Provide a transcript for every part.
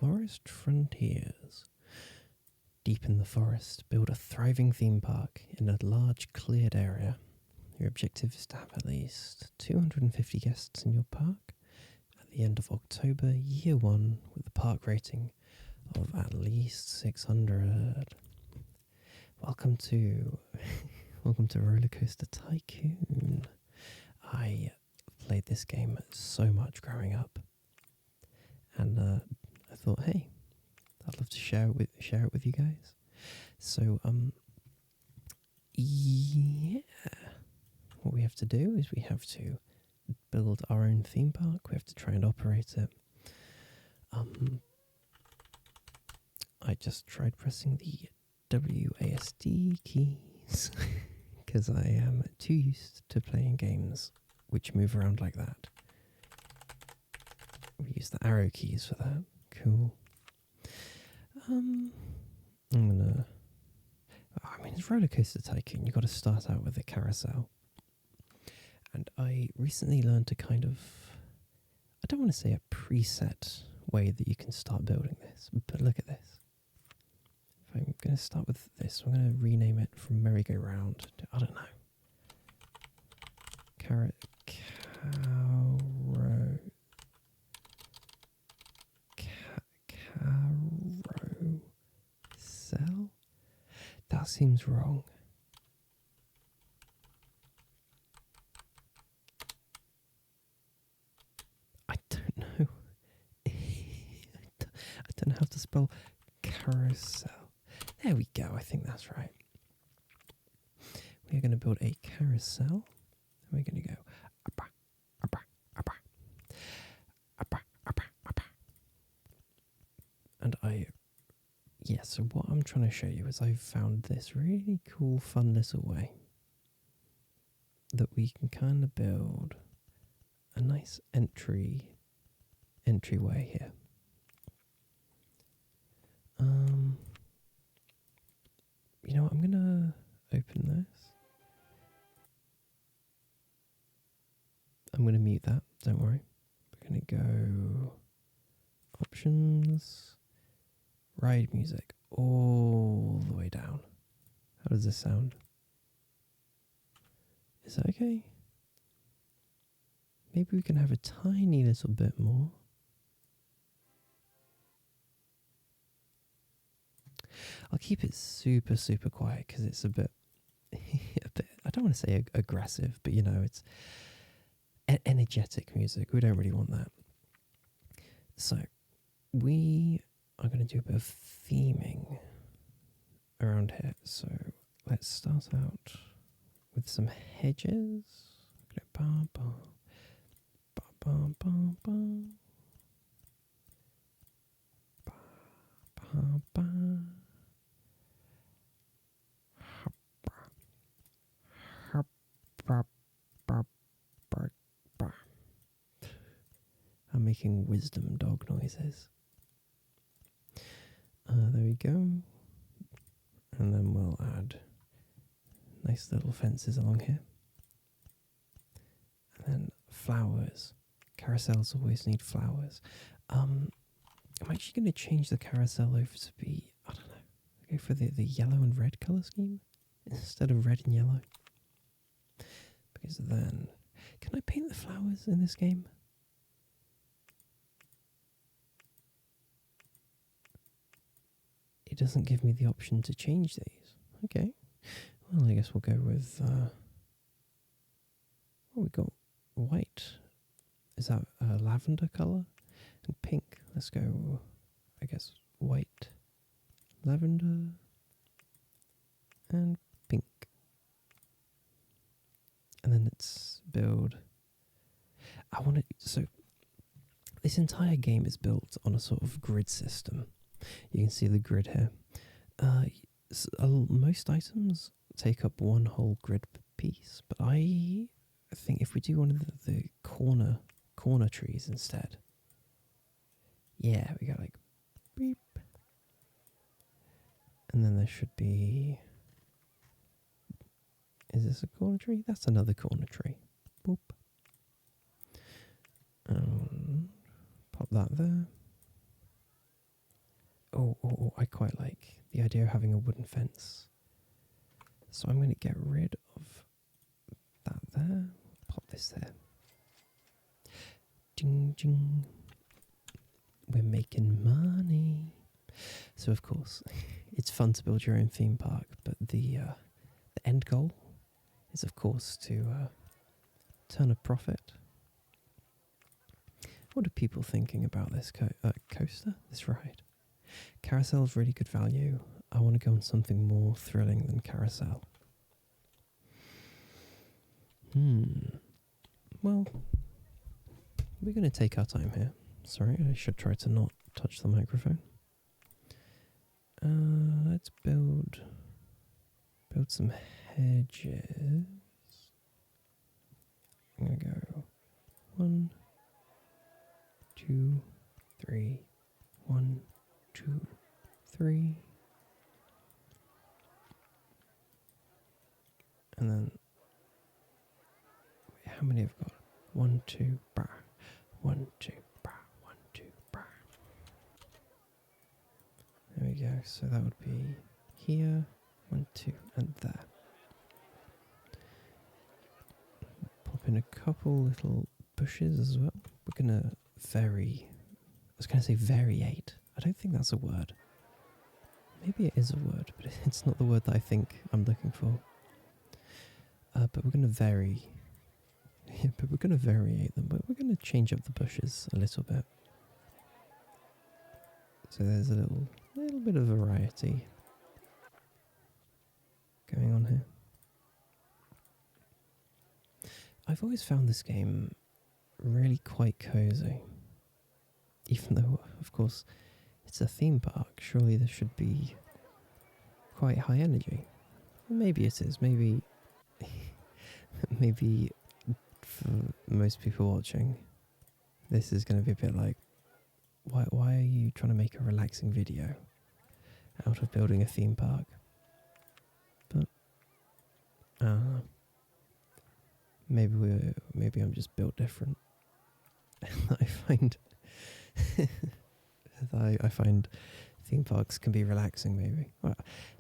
Forest Frontiers. Deep in the forest, build a thriving theme park in a large cleared area. Your objective is to have at least 250 guests in your park at the end of October, year one, with a park rating of at least 600. Welcome to RollerCoaster Tycoon. I played this game so much growing up, and I thought, hey, I'd love to share it with you guys. So, yeah, what we have to do is we have to build our own theme park. We have to try and operate it. I just tried pressing the WASD keys because I am too used to playing games which move around like that. We use the arrow keys for that. Cool. It's RollerCoaster Tycoon. You've got to start out with a carousel. And I recently learned to kind of, I don't want to say a preset way that you can start building this, but look at this. If I'm going to start with this, I'm going to rename it from merry-go-round to, I don't know, carousel. That seems wrong. I don't know. I don't know how to spell carousel. There we go. I think that's right. We're going to build a carousel. And we're going to go up, up, up, up, up, up. And so what I'm trying to show you is I've found this really cool, fun little way that we can kind of build a nice entryway here. You know what, I'm gonna open this. I'm gonna mute that, don't worry. We're gonna go options, ride music all the way down. How does this sound? Is that okay? Maybe we can have a tiny little bit more. I'll keep it super, super quiet because it's a bit, I don't want to say aggressive, but you know, it's energetic music. We don't really want that. So we are going to do a bit of theming around here. So let's start out with some hedges. I'm making wisdom dog noises. There we go. And then we'll add nice little fences along here. And then flowers. Carousels always need flowers. I'm actually going to change the carousel over to be, I don't know, go for the yellow and red colour scheme instead of red and yellow. Because then, can I paint the flowers in this game? It doesn't give me the option to change these. Okay. Well, I guess we'll go with, we got white. Is that lavender colour? And pink. Let's go, I guess, white, lavender, and pink. And then let's build. So this entire game is built on a sort of grid system. You can see the grid here. Most items take up one whole grid piece, but I think if we do one of the corner trees instead. Yeah, we got like beep. And then there should be. Is this a corner tree? That's another corner tree. Boop. Pop that there. Oh, I quite like the idea of having a wooden fence. So I'm going to get rid of that there. Pop this there. Ding, ding. We're making money. So of course, it's fun to build your own theme park, but the end goal is of course to turn a profit. What are people thinking about this coaster, this ride? Carousel is really good value. I want to go on something more thrilling than carousel. Well, we're going to take our time here. Sorry, I should try to not touch the microphone. Let's build some hedges. I'm going to go 1, 2, 3, 1, 2, 3. And then, wait, how many have I got? 1, 2, brah. 1, 2, brah. 1, 2, brah. There we go. So that would be here, 1, 2, and there. Pop in a couple little bushes as well. We're gonna variate. I don't think that's a word. Maybe it is a word, but it's not the word that I think I'm looking for. But we're gonna vary. Yeah, but we're gonna variate them. But we're gonna change up the bushes a little bit. So there's a little bit of variety going on here. I've always found this game really quite cozy. Even though, of course, it's a theme park, surely there should be quite high energy. Maybe it is. Maybe for most people watching, this is going to be a bit like, why are you trying to make a relaxing video out of building a theme park? But maybe I'm just built different. I find I find theme parks can be relaxing. Maybe. Well,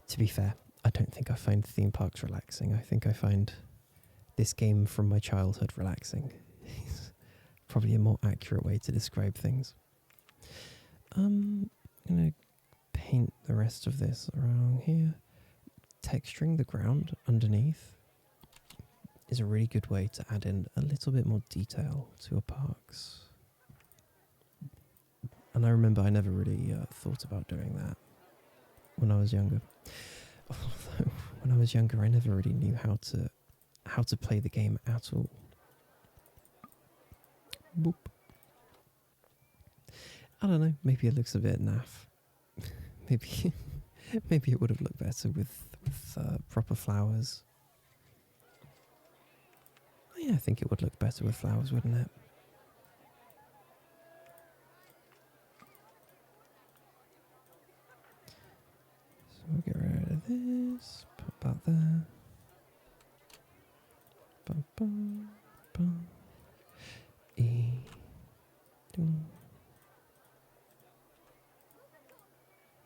to be fair, I don't think I find theme parks relaxing. I think I find this game from my childhood relaxing. It's probably a more accurate way to describe things. I'm gonna paint the rest of this around here. Texturing the ground underneath is a really good way to add in a little bit more detail to your parks. And I remember I never really thought about doing that when I was younger. Although when I was younger, I never really knew how to play the game at all. Boop. I don't know. Maybe it looks a bit naff. Maybe it would have looked better with proper flowers. Oh, yeah, I think it would look better with flowers, wouldn't it? So we'll get rid of this. Put that there. Bum, bum, bum. Dum.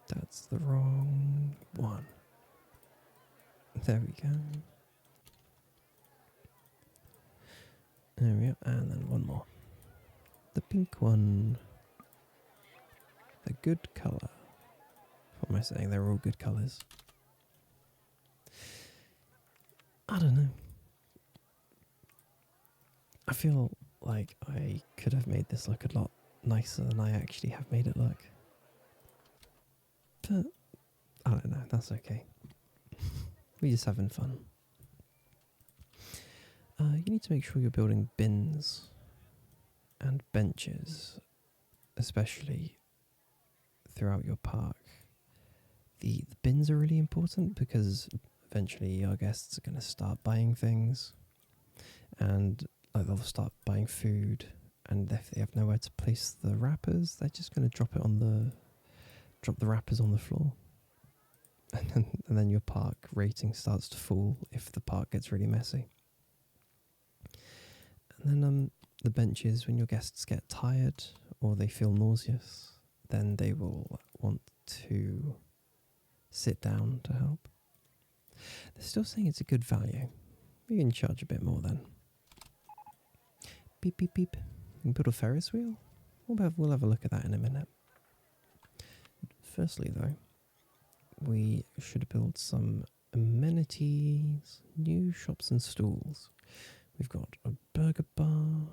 That's the wrong one. There we go. There we go. And then one more. The pink one. The good colour. What am I saying? They're all good colours. I don't know. I feel like I could have made this look a lot nicer than I actually have made it look. But I don't know, that's okay. We're just having fun. You need to make sure you're building bins and benches, especially throughout your park. The bins are really important because eventually our guests are going to start buying things, and they'll start buying food, and if they have nowhere to place the wrappers, they're just going to drop the wrappers on the floor. And then your park rating starts to fall if the park gets really messy. And then the benches, when your guests get tired or they feel nauseous, then they will want to sit down to help. They're still saying it's a good value. We can charge a bit more then. Beep, beep, beep. We can build a Ferris wheel? We'll have a look at that in a minute. Firstly, though, we should build some amenities, new shops and stalls. We've got a burger bar,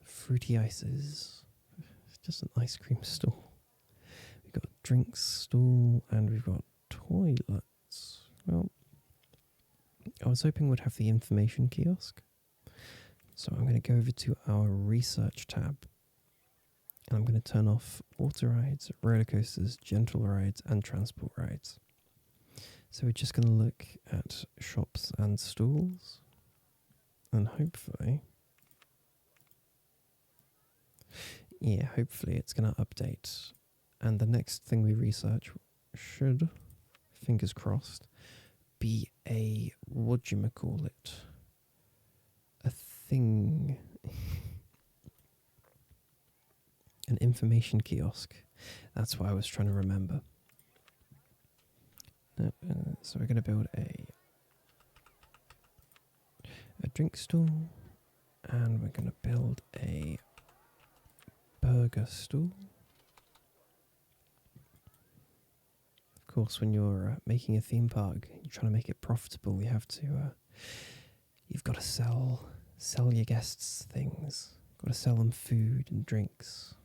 fruity ices, just an ice cream stall. We've got a drinks stall, and we've got toilets. Well, I was hoping we'd have the information kiosk. So I'm going to go over to our research tab, and I'm going to turn off water rides, roller coasters, gentle rides, and transport rides. So we're just going to look at shops and stalls, and hopefully it's going to update. And the next thing we research should, fingers crossed, be a, a thing, an information kiosk. That's what I was trying to remember. So we're going to build a drink stall, and we're going to build a burger stall. Of course, when you're making a theme park, you're trying to make it profitable. You have to, you've got to sell your guests things. Got to sell them food and drinks.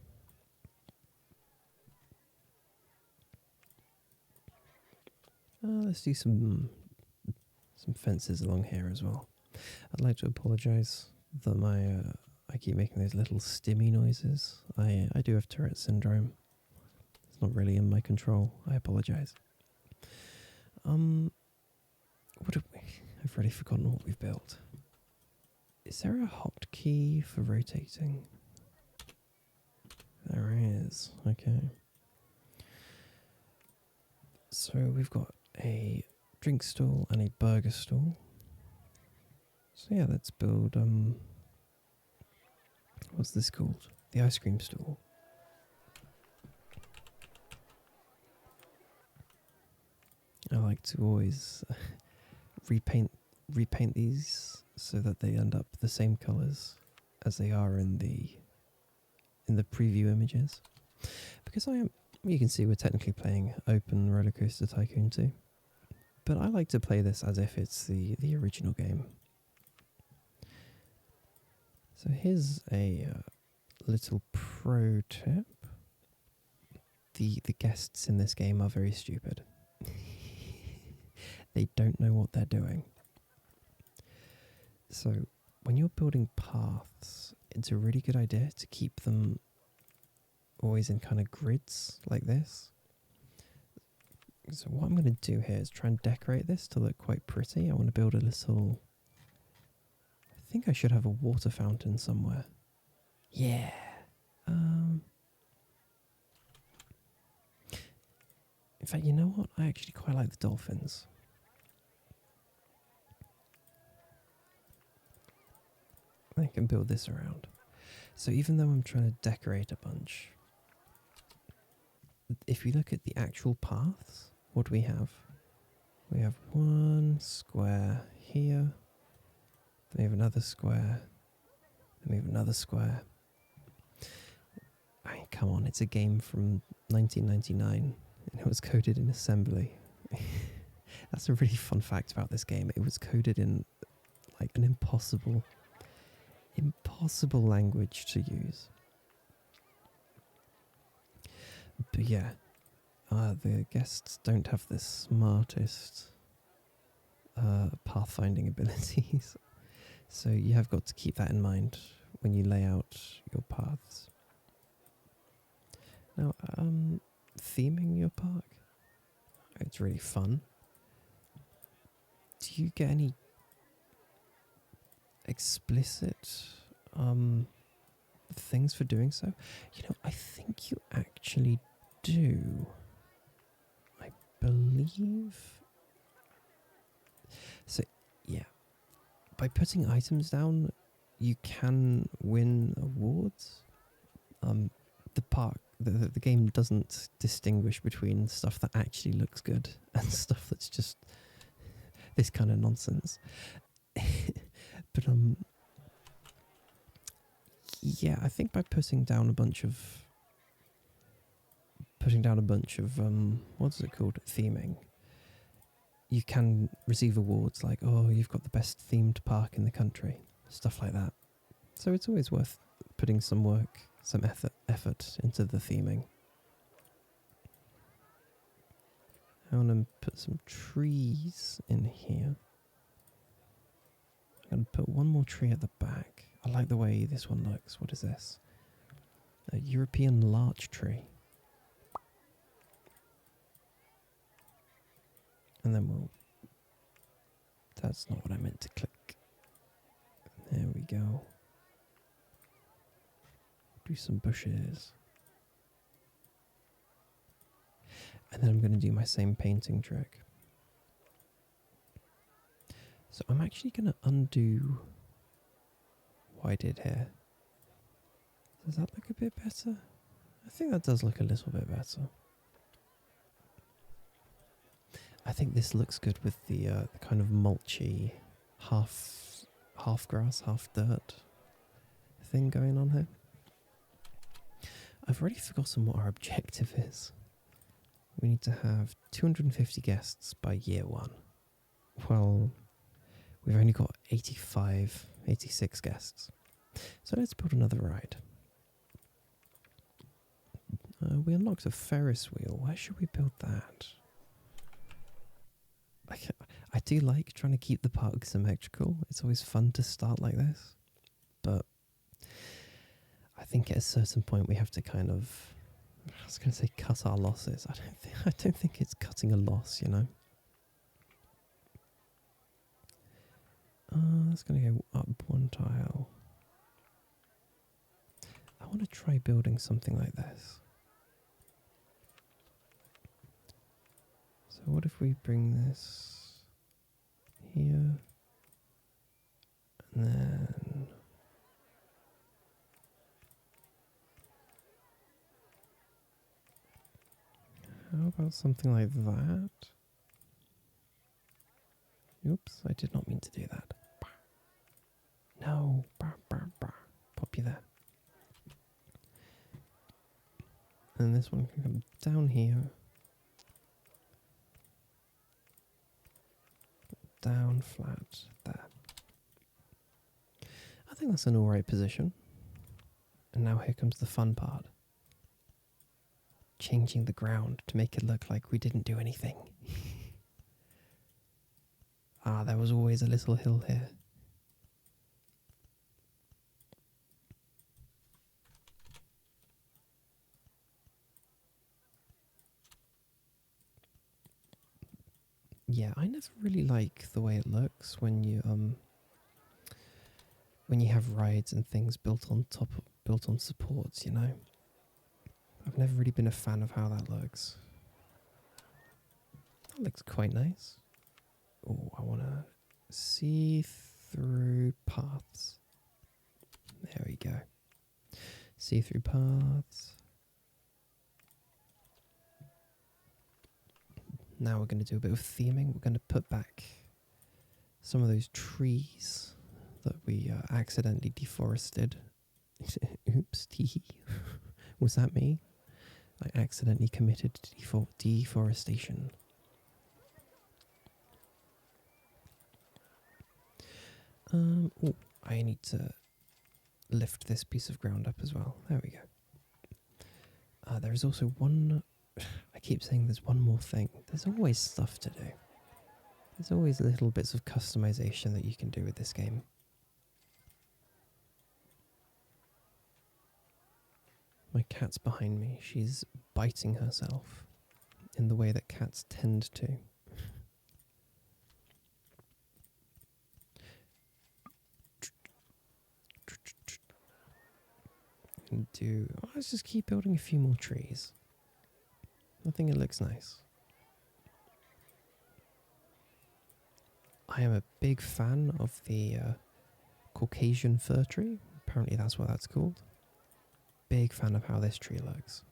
Let's do some fences along here as well. I'd like to apologise that I keep making those little stimmy noises. I do have Tourette syndrome. It's not really in my control. I apologise. What have we? I've already forgotten what we've built. Is there a hotkey for rotating? There is. Okay. So we've got a drink stall and a burger stall. So yeah, let's build what's this called? The ice cream stall. I like to always repaint these so that they end up the same colours as they are in the preview images. Because you can see we're technically playing Open RollerCoaster Tycoon 2. But I like to play this as if it's the original game. So here's a little pro tip. The guests in this game are very stupid. They don't know what they're doing. So when you're building paths, it's a really good idea to keep them always in kind of grids like this. So what I'm going to do here is try and decorate this to look quite pretty. I want to build a little... I think I should have a water fountain somewhere. Yeah. In fact, you know what? I actually quite like the dolphins. I can build this around. So even though I'm trying to decorate a bunch, if we look at the actual paths, what do we have? We have one square here, then we have another square, then we have another square. I mean, come on, it's a game from 1999 and it was coded in assembly. That's a really fun fact about this game. It was coded in like an impossible language to use. But yeah, the guests don't have the smartest pathfinding abilities, so you have got to keep that in mind when you lay out your paths. Now, theming your park, it's really fun. Do you get any explicit things for doing so? You know, I think you actually do. I believe. So, yeah. By putting items down, you can win awards. The park the game doesn't distinguish between stuff that actually looks good and stuff that's just this kind of nonsense. But yeah, I think by putting down a bunch of what's it called, theming, you can receive awards like, oh, you've got the best themed park in the country, stuff like that. So it's always worth putting some work, some effort into the theming. I want to put some trees in here. I'm going to put one more tree at the back. I like the way this one looks. What is this? A European larch tree. And then we'll... That's not what I meant to click. There we go. Do some bushes. And then I'm going to do my same painting trick. So I'm actually going to undo what I did here. Does that look a bit better? I think that does look a little bit better. I think this looks good with the kind of mulchy, half grass, half dirt thing going on here. I've already forgotten what our objective is. We need to have 250 guests by year 1. Well, we've only got 86 guests. So let's build another ride. We unlocked a Ferris wheel. Where should we build that? I do like trying to keep the park symmetrical. It's always fun to start like this. But I think at a certain point we have to kind of... I was going to say cut our losses. I don't think it's cutting a loss, you know. That's going to go up one tile. I want to try building something like this. So what if we bring this here, and then how about something like that? Oops, I did not mean to do that. No, pop you there. And this one can come down here. Down, flat, there. I think that's an alright position. And now here comes the fun part. Changing the ground to make it look like we didn't do anything. There was always a little hill here. Yeah, I never really like the way it looks when you have rides and things built on supports, you know. I've never really been a fan of how that looks. That looks quite nice. Oh, I want to see through paths. There we go. See through paths. Now we're going to do a bit of theming. We're going to put back some of those trees that we accidentally deforested. Oops, tee. Was that me? I accidentally committed deforestation. Oh, I need to lift this piece of ground up as well. There we go. There is also one... I keep saying there's one more thing. There's always stuff to do. There's always little bits of customization that you can do with this game. My cat's behind me. She's biting herself in the way that cats tend to. Let's just keep building a few more trees. I think it looks nice. I am a big fan of the Caucasian fir tree. Apparently that's what that's called. Big fan of how this tree looks.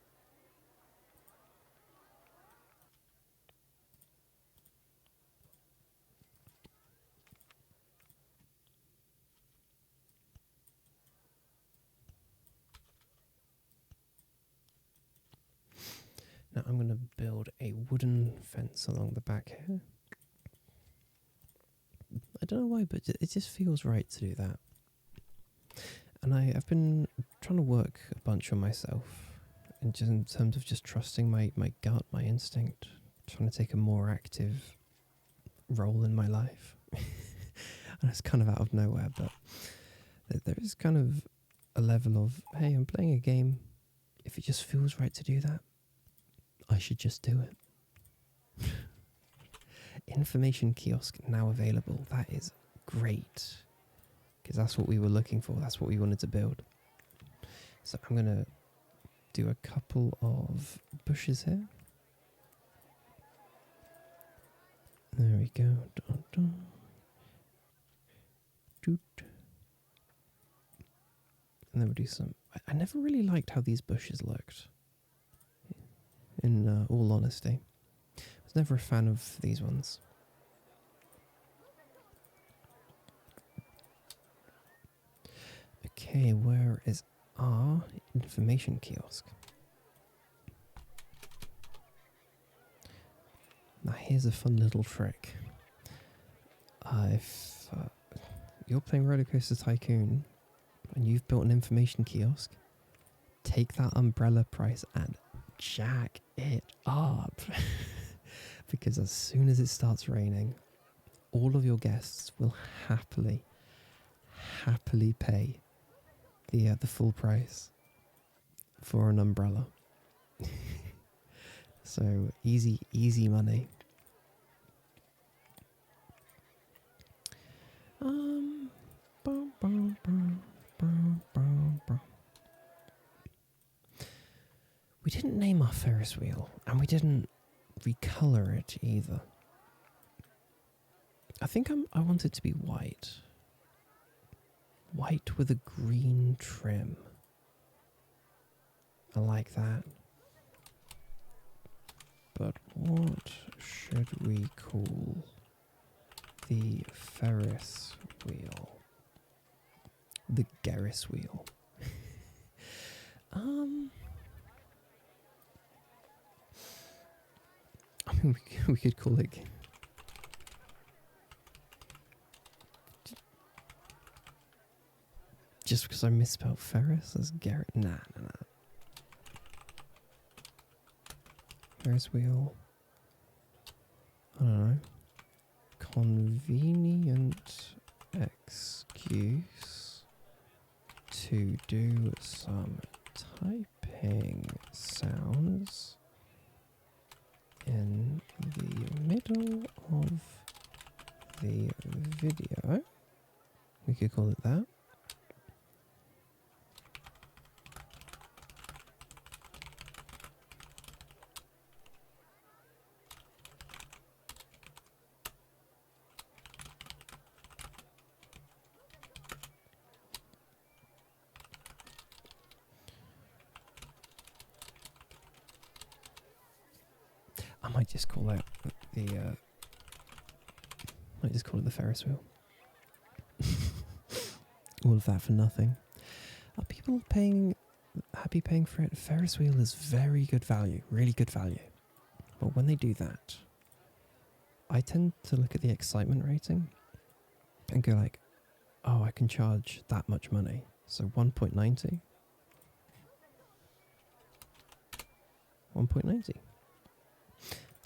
Now I'm going to build a wooden fence along the back here. I don't know why, but it just feels right to do that. And I've been trying to work a bunch on myself in terms of just trusting my gut, my instinct, trying to take a more active role in my life. And it's kind of out of nowhere, but there is kind of a level of, hey, I'm playing a game. If it just feels right to do that, I should just do it. Information kiosk now available. That is great, because that's what we were looking for. That's what we wanted to build. So I'm going to do a couple of bushes here. There we go. Dun, dun. Doot. And then we'll do some... I never really liked how these bushes looked, in all honesty. I was never a fan of these ones. Okay, where is our information kiosk? Now here's a fun little trick. If you're playing RollerCoaster Tycoon and you've built an information kiosk, take that umbrella price and jack it up. Because as soon as it starts raining, all of your guests will happily pay the full price for an umbrella. So easy money. We didn't name our Ferris wheel, and we didn't recolor it either. I think I want it to be white. White with a green trim. I like that. But what should we call the Ferris wheel? The Garris wheel. I mean, we could call it... Just because I misspelled Ferris as Garrett? Nah. Ferris wheel. I don't know. Convenient excuse to do some typing sounds in the middle of the video. We could call it that. I might just call it the Ferris wheel. All of that for nothing. Are people happy paying for it? Ferris wheel is very good value, really good value. But when they do that, I tend to look at the excitement rating and go like, oh, I can charge that much money. So 1.90. 1.90.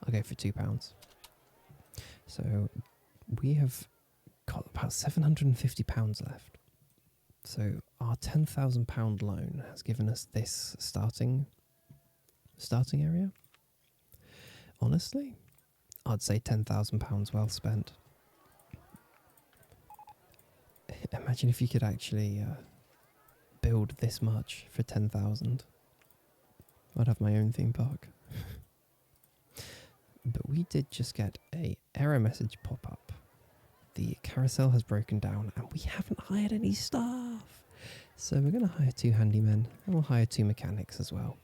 I'll go for £2. So we have got about £750 left. So our £10,000 loan has given us this starting area. Honestly, I'd say £10,000 well spent. Imagine if you could actually build this much for 10,000. I'd have my own theme park. But we did just get a error message pop up. The carousel has broken down and we haven't hired any staff. So we're going to hire 2 handymen and we'll hire 2 mechanics as well.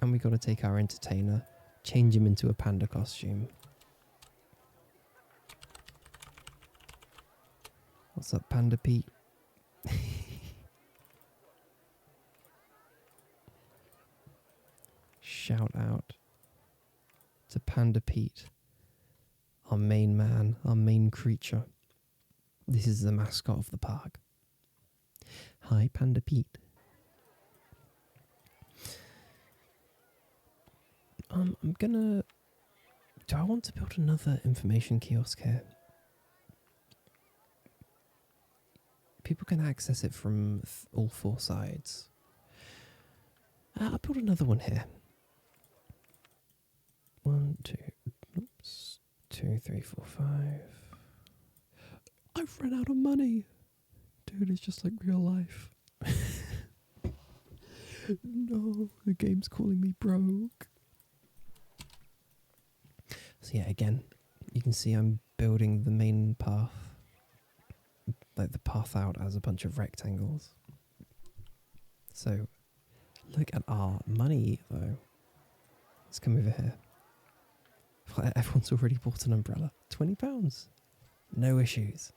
And we got to take our entertainer, change him into a panda costume. What's up, Panda Pete? shout out to Panda Pete, our main man, our main creature. This is the mascot of the park. Hi, Panda Pete. I'm gonna... Do I want to build another information kiosk here? People can access it from all four sides. I'll build another one here. 1, 2, oops, 2, 3, 4, 5. I've run out of money. Dude, it's just like real life. No, the game's calling me broke. So yeah, again, you can see I'm building the main path, like the path out as a bunch of rectangles. So look at our money though. Let's come over here. Well, everyone's already bought an umbrella. £20. No issues.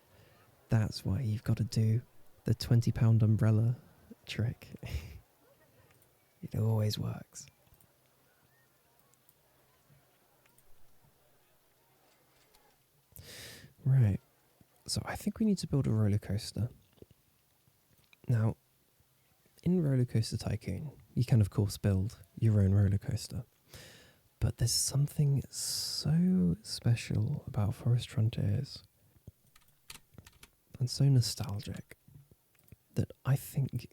That's why you've got to do the £20 umbrella trick. It always works. Right, so I think we need to build a roller coaster. Now, in RollerCoaster Tycoon, you can of course build your own roller coaster. But there's something so special about Forest Frontiers and so nostalgic that I think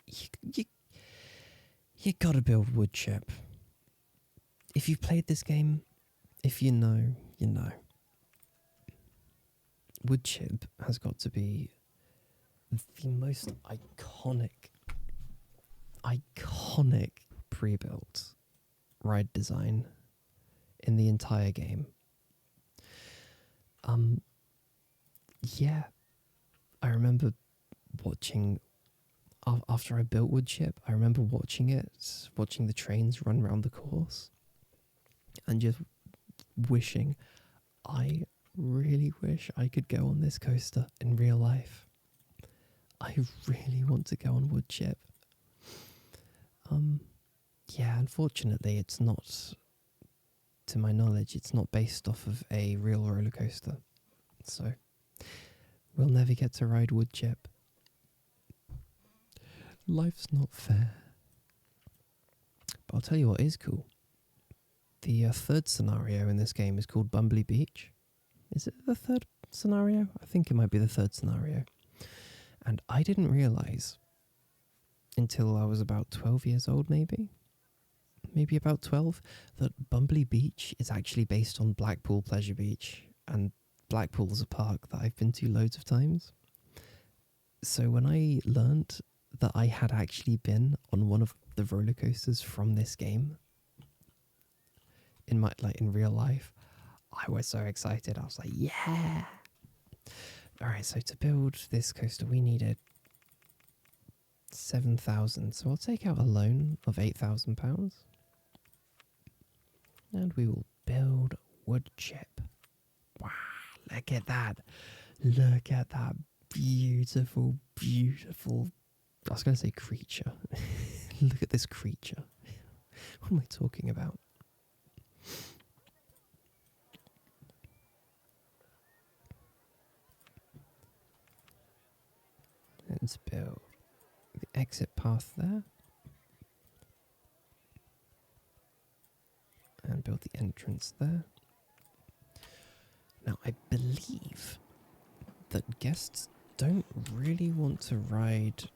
you gotta build wood chip. If you've played this game, if you know, you know. Wood chip has got to be the most iconic pre-built ride design in the entire game. Yeah, I remember watching after I built wood chip. I remember watching the trains run around the course, and just wishing, I really wish I could go on this coaster in real life. I really want to go on wood chip. Yeah, unfortunately, it's not, to my knowledge, it's not based off of a real roller coaster. So, we'll never get to ride wood chip. Life's not fair. But I'll tell you what is cool. The third scenario in this game is called Bumbly Beach. Is it the third scenario? I think it might be the third scenario. And I didn't realise until I was about 12 years old, maybe about 12, that Bumbly Beach is actually based on Blackpool Pleasure Beach, and Blackpool's a park that I've been to loads of times. So when I learnt that I had actually been on one of the roller coasters from this game in real life, I was so excited. I was like, yeah. Alright, so to build this coaster we needed 7,000, so I'll take out a loan of £8,000. And we will build wood chip. Wow, look at that. Look at that beautiful, beautiful... I was going to say creature. Look at this creature. What am I talking about? Let's build the exit path there. And build the entrance there. Now, I believe that guests don't really want to ride...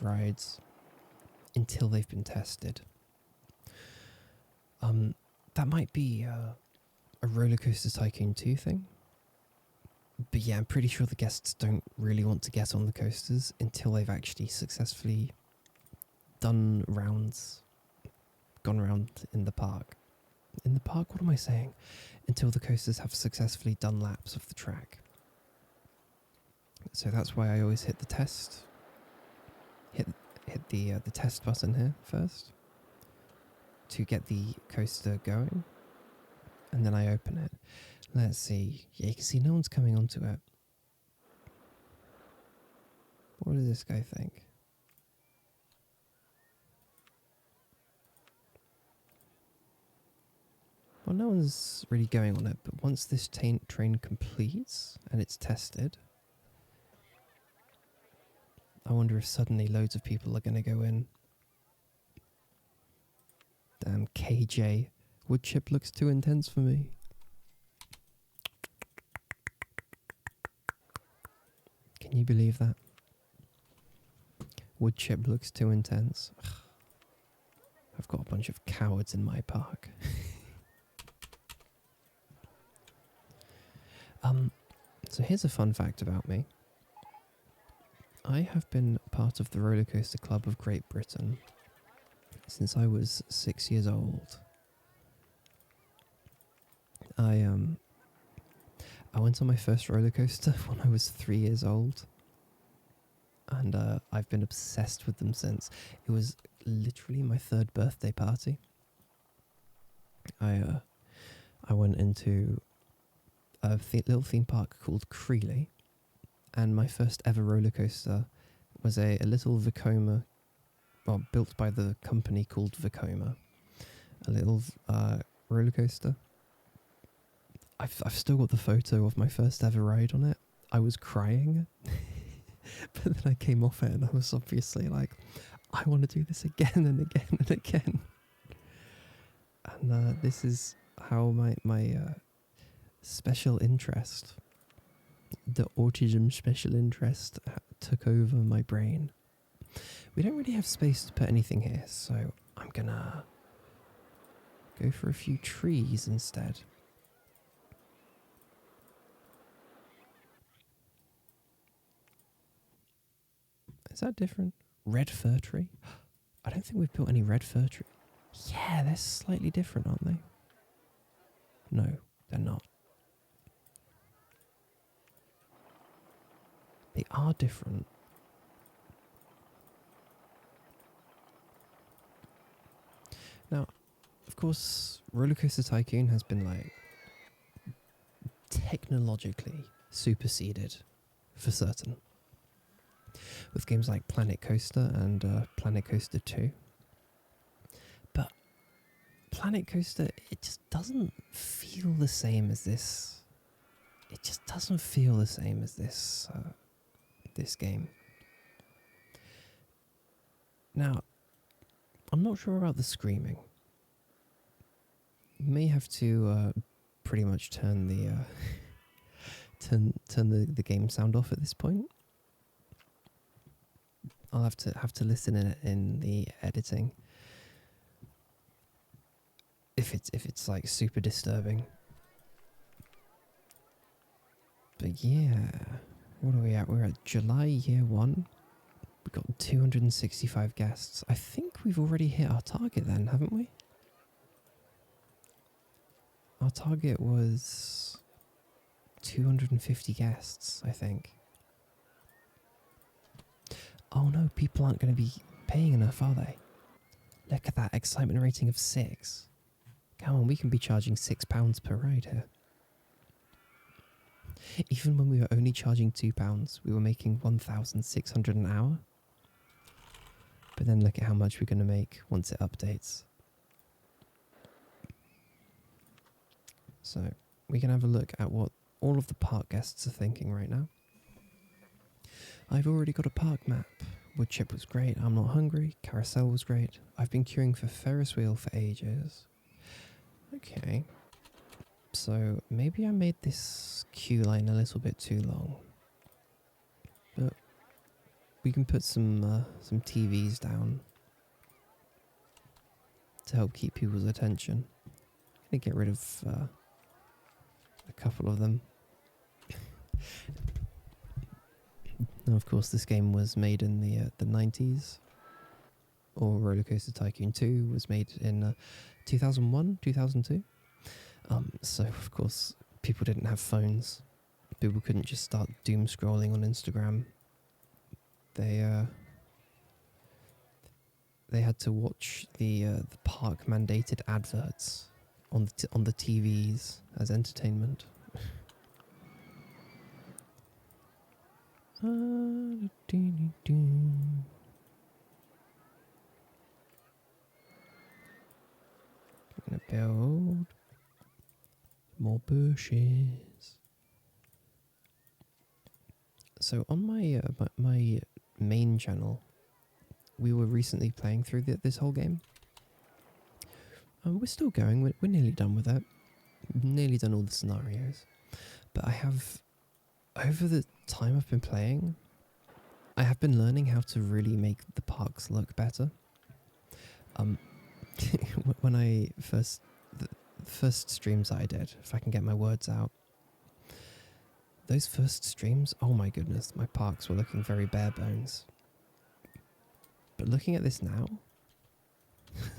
rides until they've been tested. That might be a RollerCoaster Tycoon 2 thing. But yeah, I'm pretty sure the guests don't really want to get on the coasters until they've actually successfully gone around in the park. In the park, what am I saying? Until the coasters have successfully done laps of the track. So that's why I always hit the test. Hit the test button here first to get the coaster going, and then I open it. Let's see. Yeah, you can see no one's coming onto it. What does this guy think? Well, no one's really going on it, but once this train completes and it's tested, I wonder if suddenly loads of people are going to go in. Damn, KJ. Wood chip looks too intense for me. Can you believe that? Wood chip looks too intense. Ugh. I've got a bunch of cowards in my park. So here's a fun fact about me. I have been part of the RollerCoaster Club of Great Britain since I was 6 years old. I went on my first roller coaster when I was 3 years old, and I've been obsessed with them since. It was literally my 3rd birthday party. I went into a little theme park called Creeley, and my first ever roller coaster was a little Vekoma, well, built by the company called Vekoma. A little roller coaster. I've still got the photo of my first ever ride on it. I was crying, but then I came off it and I was obviously like, I want to do this again and again and again. And this is how my special interest, the autism special interest, took over my brain. We don't really have space to put anything here, so I'm gonna go for a few trees instead. Is that different? Red fir tree? I don't think we've built any red fir tree. Yeah, they're slightly different, aren't they? No, they're not. They are different. Now, of course, RollerCoaster Tycoon has been like technologically superseded for certain, with games like Planet Coaster and Planet Coaster 2. But Planet Coaster, it just doesn't feel the same as this. It just doesn't feel the same as this this game. Now, I'm not sure about the screaming. You may have to pretty much turn the turn the game sound off at this point. I'll have to listen in the editing if it's like super disturbing. But yeah, what are we at? We're at July year 1. We've got 265 guests. I think we've already hit our target then, haven't we? Our target was 250 guests, I think. Oh no, people aren't going to be paying enough, are they? Look at that excitement rating of 6. Come on, we can be charging £6 per ride here. Even when we were only charging £2, we were making 1,600 an hour. But then look at how much we're going to make once it updates. So we can have a look at what all of the park guests are thinking right now. I've already got a park map. Woodchip was great. I'm not hungry. Carousel was great. I've been queuing for Ferris wheel for ages. Okay. So maybe I made this queue line a little bit too long. But we can put some TVs down to help keep people's attention. I'm gonna get rid of a couple of them. Now, of course, this game was made in the 90s, or RollerCoaster Tycoon 2 was made in 2001, 2002. So, of course, people didn't have phones. People couldn't just start doom scrolling on Instagram. They had to watch the park mandated adverts on the TVs as entertainment. Gonna build more bushes. So on my main channel, we were recently playing through this whole game. We're still going. We're nearly done with it. Nearly done all the scenarios. But I have, over the time I've been playing, I have been learning how to really make the parks look better. When the first streams I did, if I can get my words out, those first streams, oh my goodness, my parks were looking very bare bones. But looking at this now,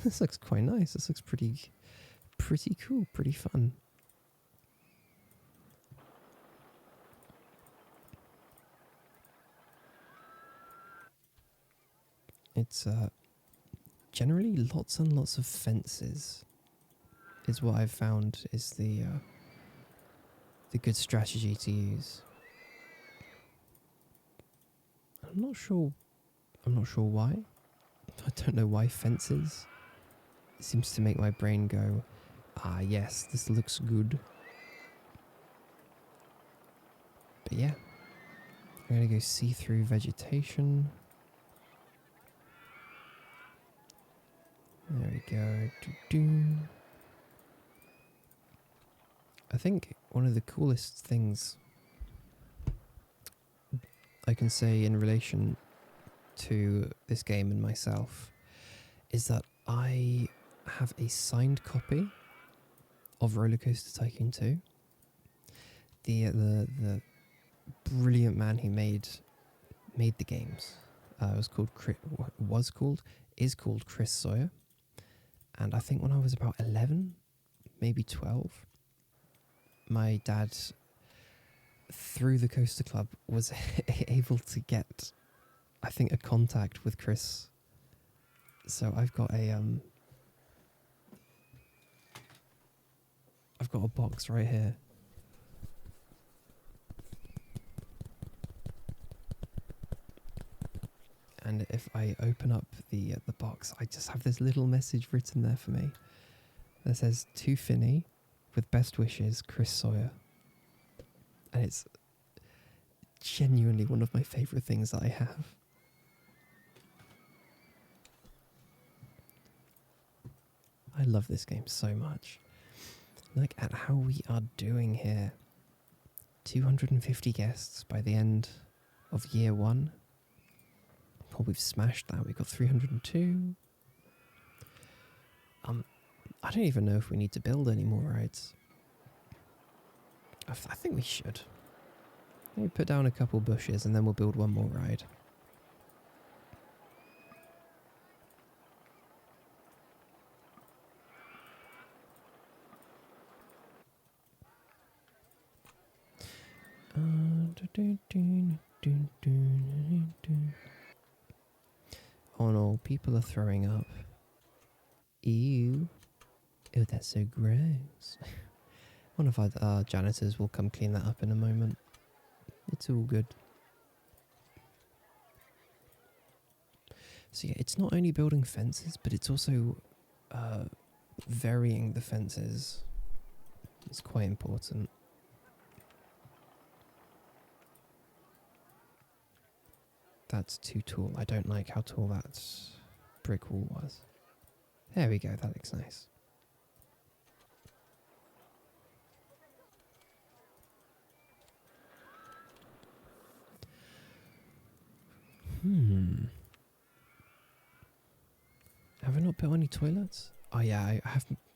this looks quite nice. This looks pretty cool, pretty fun. It's generally lots and lots of fences is what I've found is the good strategy to use. I'm not sure why. I don't know why fences. It seems to make my brain go, ah yes, this looks good. But yeah, I'm gonna go see through vegetation. There we go. I think one of the coolest things I can say in relation to this game and myself is that I have a signed copy of RollerCoaster Tycoon 2. The brilliant man who made the games is called Chris Sawyer. And I think when I was about 11, maybe 12, my dad, through the Coaster Club, was able to get, I think, a contact with Chris. So I've got a box right here. And if I open up the box, I just have this little message written there for me that says, "To Finney, with best wishes, Chris Sawyer." And it's genuinely one of my favourite things that I have. I love this game so much. Look at how we are doing here. 250 guests by the end of year 1. Well, we've smashed that. We've got 302. I don't even know if we need to build any more rides. I think we should. Maybe put down a couple bushes and then we'll build one more ride. Oh no, people are throwing up. Ew. Ew, that's so gross. One of our janitors will come clean that up in a moment. It's all good. So yeah, it's not only building fences, but it's also varying the fences. It's quite important. That's too tall. I don't like how tall that brick wall was. There we go, that looks nice. Have I not built any toilets? Oh yeah,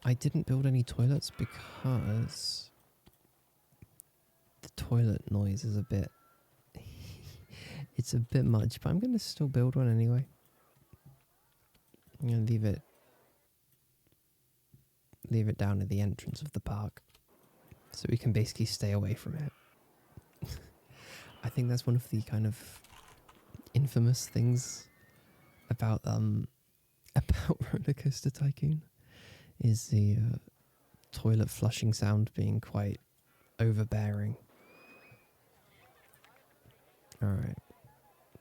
I didn't build any toilets because the toilet noise is a bit it's a bit much, but I'm gonna still build one anyway. I'm gonna leave it down at the entrance of the park so we can basically stay away from it. I think that's one of the kind of infamous things about RollerCoaster Tycoon is the toilet flushing sound being quite overbearing. Alright,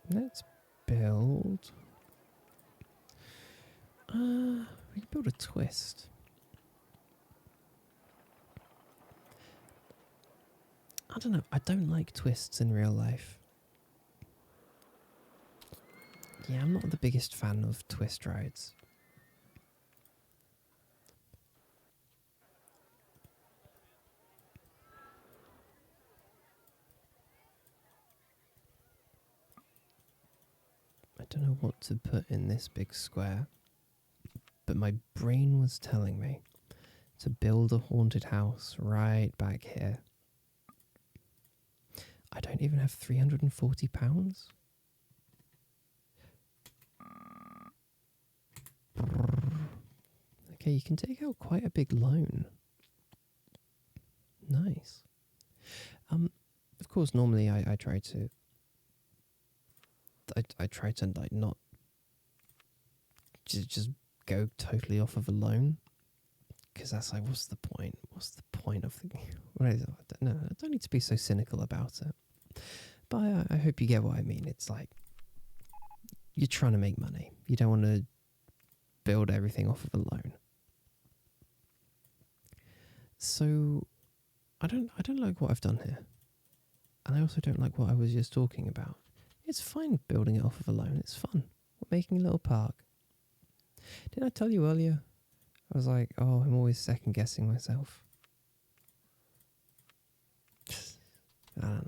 let's build. We can build a twist. I don't know. I don't like twists in real life. Yeah, I'm not the biggest fan of twist rides. I don't know what to put in this big square, but my brain was telling me to build a haunted house right back here. I don't even have £340. Okay, you can take out quite a big loan. Nice. Of course, normally I try to. I try to like not just go totally off of a loan, because that's like, what's the point? What's the point of the? What is it? No, I don't need to be so cynical about it. But I hope you get what I mean. It's like you're trying to make money. You don't want to build everything off of a loan. So I don't like what I've done here. And I also don't like what I was just talking about. It's fine building it off of a loan. It's fun. We're making a little park. Didn't I tell you earlier? I was like, oh, I'm always second guessing myself. I don't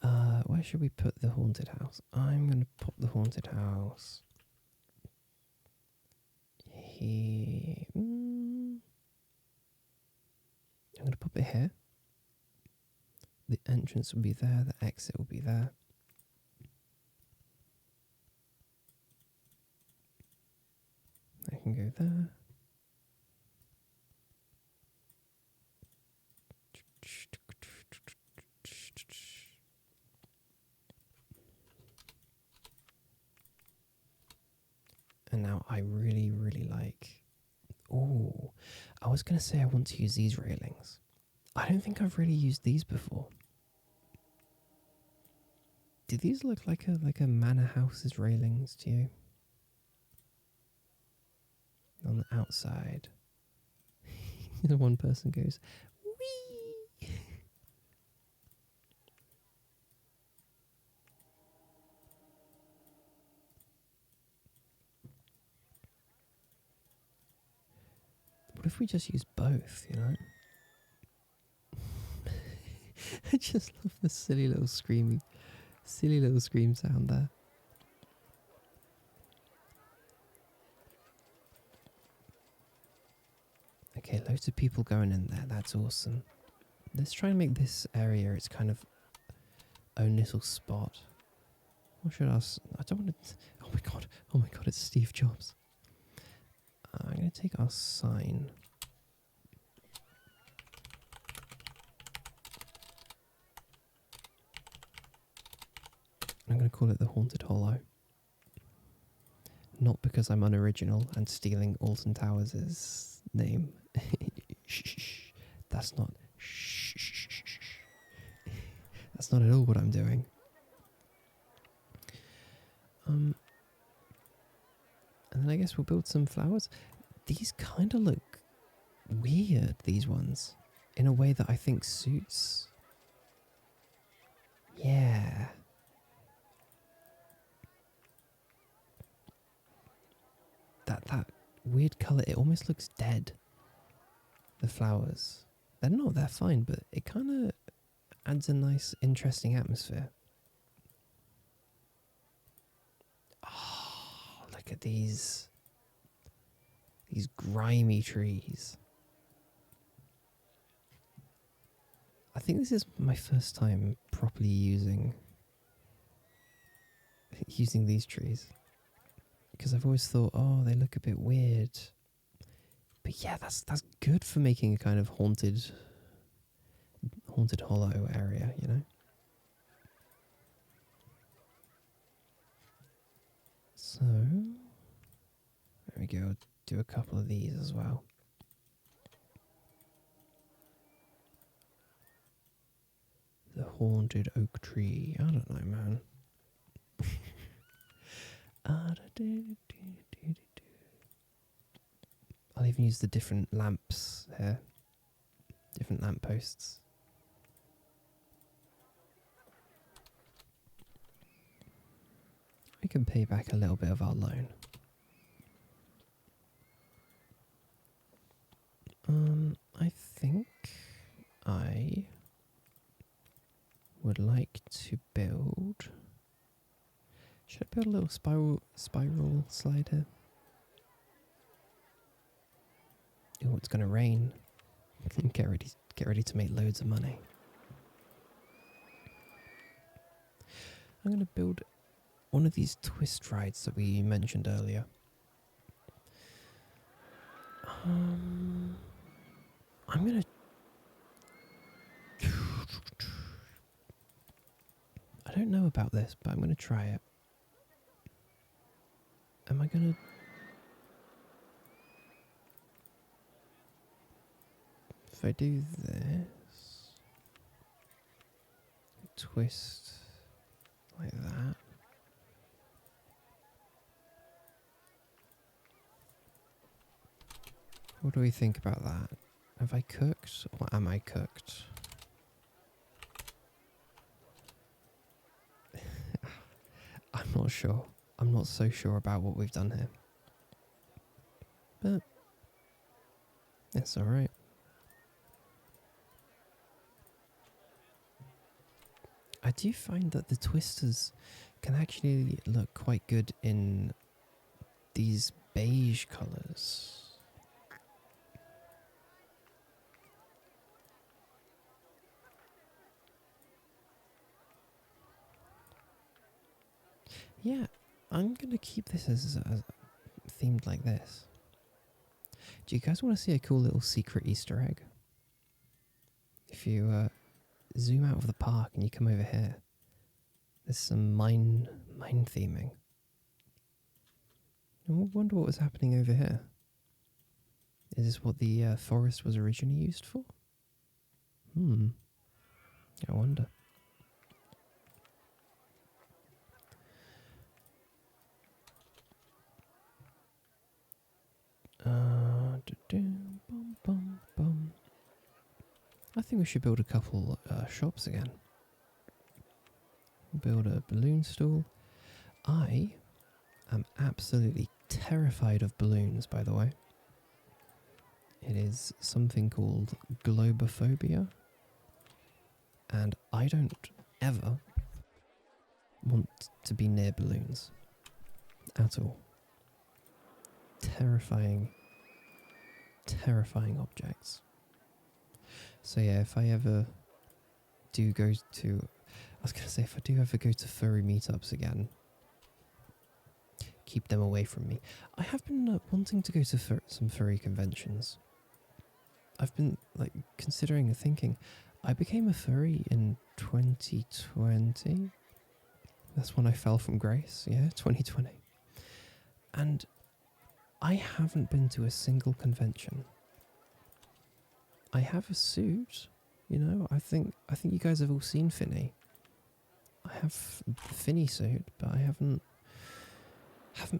know. Where should we put the haunted house? I'm going to pop the haunted house here. I'm going to pop it here. The entrance will be there. The exit will be there. I can go there. And now I really, really like... Oh, I was going to say I want to use these railings. I don't think I've really used these before. Do these look like a manor house's railings to you? On the outside. The one person goes, wee! What if we just use both, you know? I just love the silly little scream sound there. Okay, loads of people going in there. That's awesome. Let's try and make this area its kind of own little spot. What should I don't want to... Oh my god, it's Steve Jobs. I'm going to take our sign. I'm going to call it the Haunted Hollow. Not because I'm unoriginal and stealing Alton Towers' name. Shh, that's not... Shh. That's not at all what I'm doing. And then I guess we'll build some flowers. These kind of look weird, these ones, in a way that I think suits. Yeah. That weird colour, it almost looks dead. The flowers. They're fine, but it kind of adds a nice, interesting atmosphere. Oh, look at these grimy trees. I think this is my first time properly using these trees. Because I've always thought, oh, they look a bit weird. But yeah, that's good for making a kind of haunted hollow area, you know? So, there we go. Do a couple of these as well. The haunted oak tree. I don't know, man. I'll even use the different lamps here. Different lamp posts. we can pay back a little bit of our loan. I think I would like to build... Should I build a little spiral slide here? Oh, it's going to rain. Get ready to make loads of money. I'm going to build one of these twist rides that we mentioned earlier. I'm going to... I don't know about this, but I'm going to try it. Am I going to... If I do this... Twist like that. What do we think about that? Have I cooked or am I cooked? I'm not sure. I'm not so sure about what we've done here. But it's alright. I do find that the twisters can actually look quite good in these beige colours. Yeah, I'm going to keep this as themed like this. Do you guys want to see a cool little secret Easter egg? If you zoom out of the park and you come over here, there's some mine theming. I wonder what was happening over here. Is this what the forest was originally used for? I wonder. I think we should build a couple shops again. Build a balloon stall. I am absolutely terrified of balloons, by the way. It is something called globophobia. And I don't ever want to be near balloons. At all. Terrifying objects. So yeah, if I ever do go to... I was going to say, if I do ever go to furry meetups again, keep them away from me. I have been wanting to go to some furry conventions. I've been considering and thinking. I became a furry in 2020. That's when I fell from grace. Yeah, 2020. And I haven't been to a single convention. I have a suit, I think you guys have all seen Finny. I have the Finny suit, but I haven't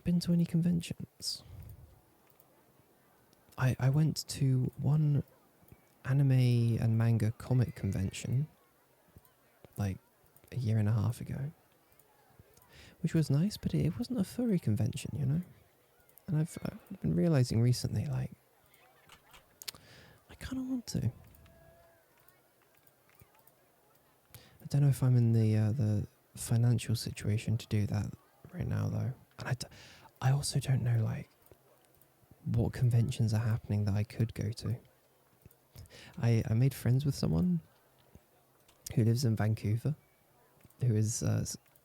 been to any conventions. I went to one anime and manga comic convention like a year and a half ago, which was nice, but it wasn't a furry convention, And I've been realizing recently, I kind of want to. I don't know if I'm in the financial situation to do that right now, though. And I also don't know, what conventions are happening that I could go to. I made friends with someone who lives in Vancouver, who is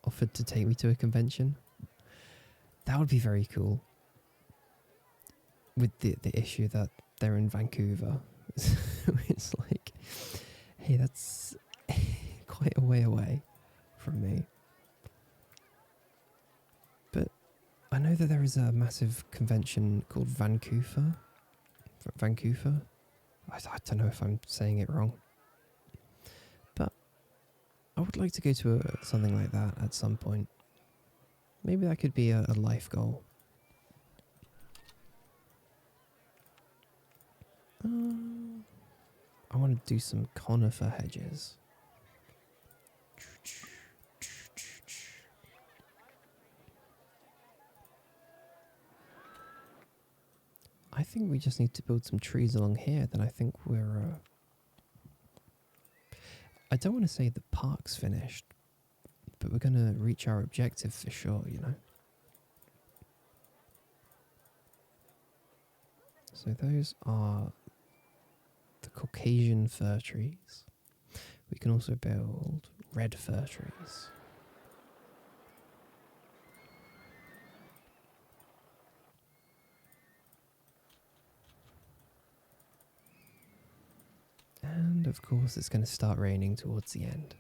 offered to take me to a convention. That would be very cool. With the issue that they're in Vancouver. It's like, hey, that's quite a way away from me. But I know that there is a massive convention called Vancouver. I don't know if I'm saying it wrong. But I would like to go to something like that at some point. Maybe that could be a life goal. I want to do some conifer hedges. I think we just need to build some trees along here. Then I think we're... I don't want to say the park's finished, but we're going to reach our objective for sure, you know. So those are the Caucasian fir trees. We can also build red fir trees. And of course it's going to start raining towards the end.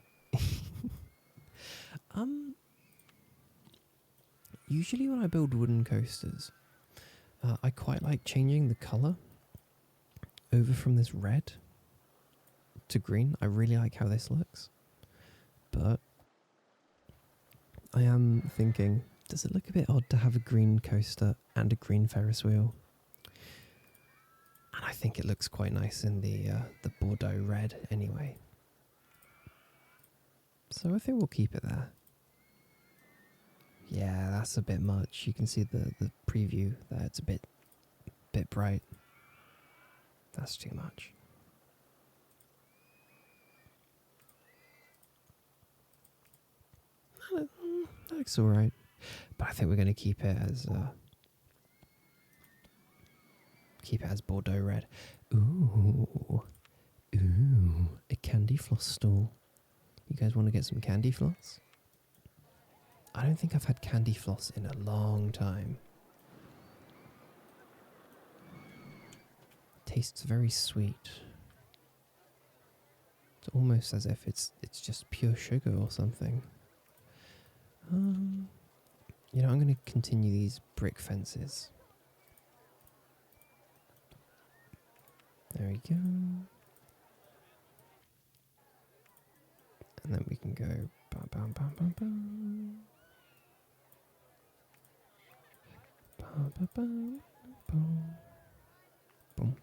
Usually when I build wooden coasters, I quite like changing the colour over from this red to green. I really like how this looks. But I am thinking, does it look a bit odd to have a green coaster and a green Ferris wheel? And I think it looks quite nice in the Bordeaux red anyway. So I think we'll keep it there. Yeah, that's a bit much. You can see the preview there. It's a bit bright. That's too much. That looks alright. But I think we're going to keep it as Bordeaux red. Ooh, a candy floss stall. You guys want to get some candy floss? I don't think I've had candy floss in a long time. Tastes very sweet. It's almost as if it's just pure sugar or something. You know, I'm going to continue these brick fences. There we go. And then we can go bam, bam, bam, bam, bam. Bam, bam, bam, boom. Boom.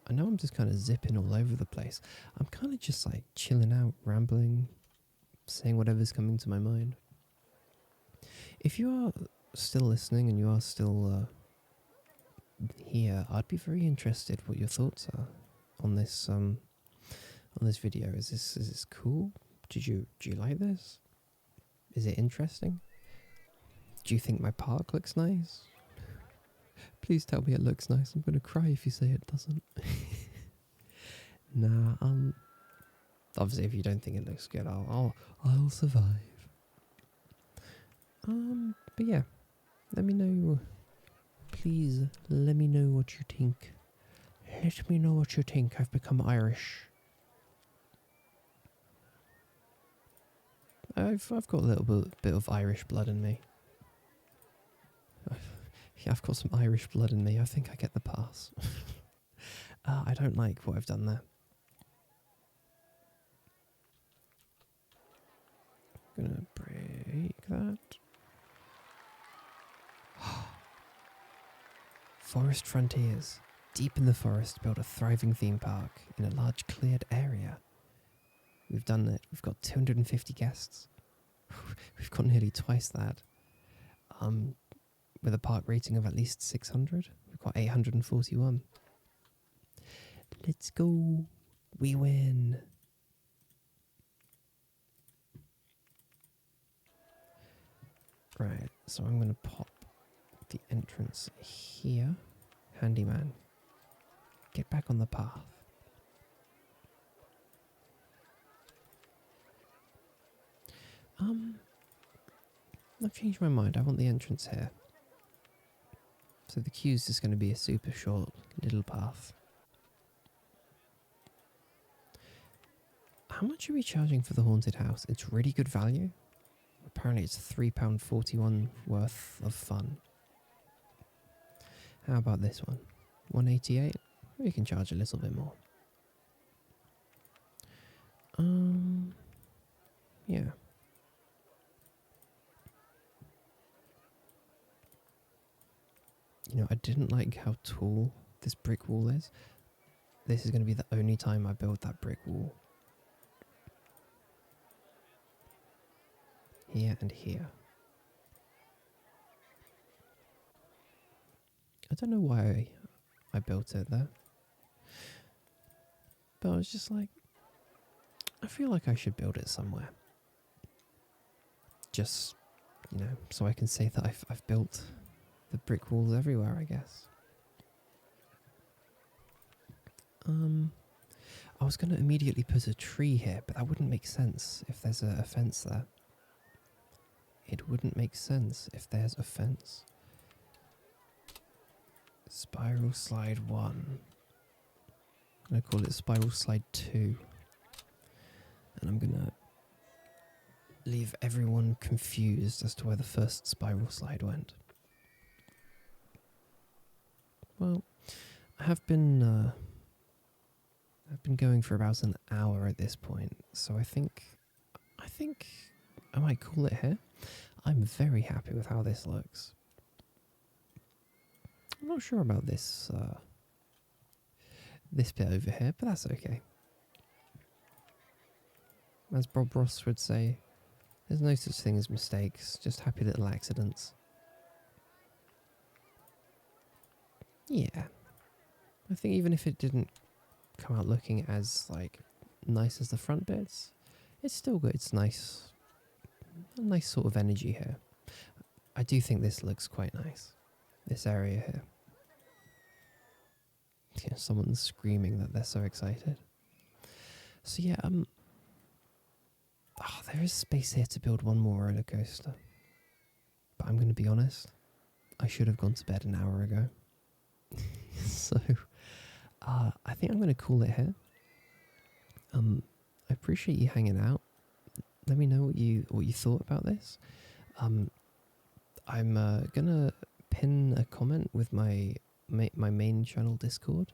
I know I'm just kind of zipping all over the place. I'm kind of just like chilling out, rambling, saying whatever's coming to my mind. If you are still listening and you are still here, I'd be very interested what your thoughts are on this video. Is this cool? Do you like this? Is it interesting? Do you think my park looks nice? Please tell me it looks nice. I'm gonna cry if you say it doesn't. Nah, obviously if you don't think it looks good, I'll survive. But yeah, let me know. Please let me know what you think. Let me know what you think. I've become Irish. I've got a little bit of Irish blood in me. Yeah, I've got some Irish blood in me. I think I get the pass. I don't like what I've done there. Gonna break that. Forest frontiers. Deep in the forest, build a thriving theme park in a large cleared area. We've done it. We've got 250 guests. We've got nearly twice that. With a park rating of at least 600. We've got 841. Let's go. We win. Right, so I'm going to pop the entrance here. Handyman, get back on the path. I've changed my mind. I want the entrance here. So the queue's just going to be a super short little path. How much are we charging for the haunted house? It's really good value. Apparently it's £3.41 worth of fun. How about this one? 188? We can charge a little bit more. Yeah. You know, I didn't like how tall this brick wall is. This is going to be the only time I build that brick wall. Here and here. I don't know why I built it there. But I was just like, I feel like I should build it somewhere. Just, you know, so I can say that I've built the brick walls everywhere, I guess. I was going to immediately put a tree here, but that wouldn't make sense if there's a fence there. It wouldn't make sense if there's a fence. Spiral slide 1. I'm going to call it spiral slide 2. And I'm going to leave everyone confused as to where the first spiral slide went. Well, I've been going for about an hour at this point, so I think I might call it here. I'm very happy with how this looks. I'm not sure about this this bit over here, but that's okay. As Bob Ross would say, there's no such thing as mistakes, just happy little accidents. Yeah. I think even if it didn't come out looking as like nice as the front bits, it's still good. It's nice. A nice sort of energy here. I do think this looks quite nice. This area here. Yeah, someone's screaming that they're so excited. So yeah, there is space here to build one more roller coaster. But I'm going to be honest, I should have gone to bed an hour ago. So, I think I'm going to call it here. I appreciate you hanging out. Let me know what you thought about this. I'm gonna pin a comment with my main channel Discord.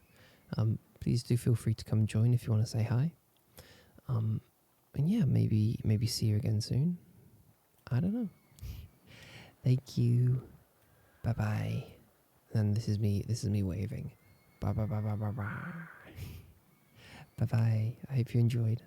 Please do feel free to come join if you want to say hi. And yeah, maybe see you again soon. I don't know. Thank you. Bye bye. And this is me waving. Bye bye bye bye bye bye. Bye bye. I hope you enjoyed.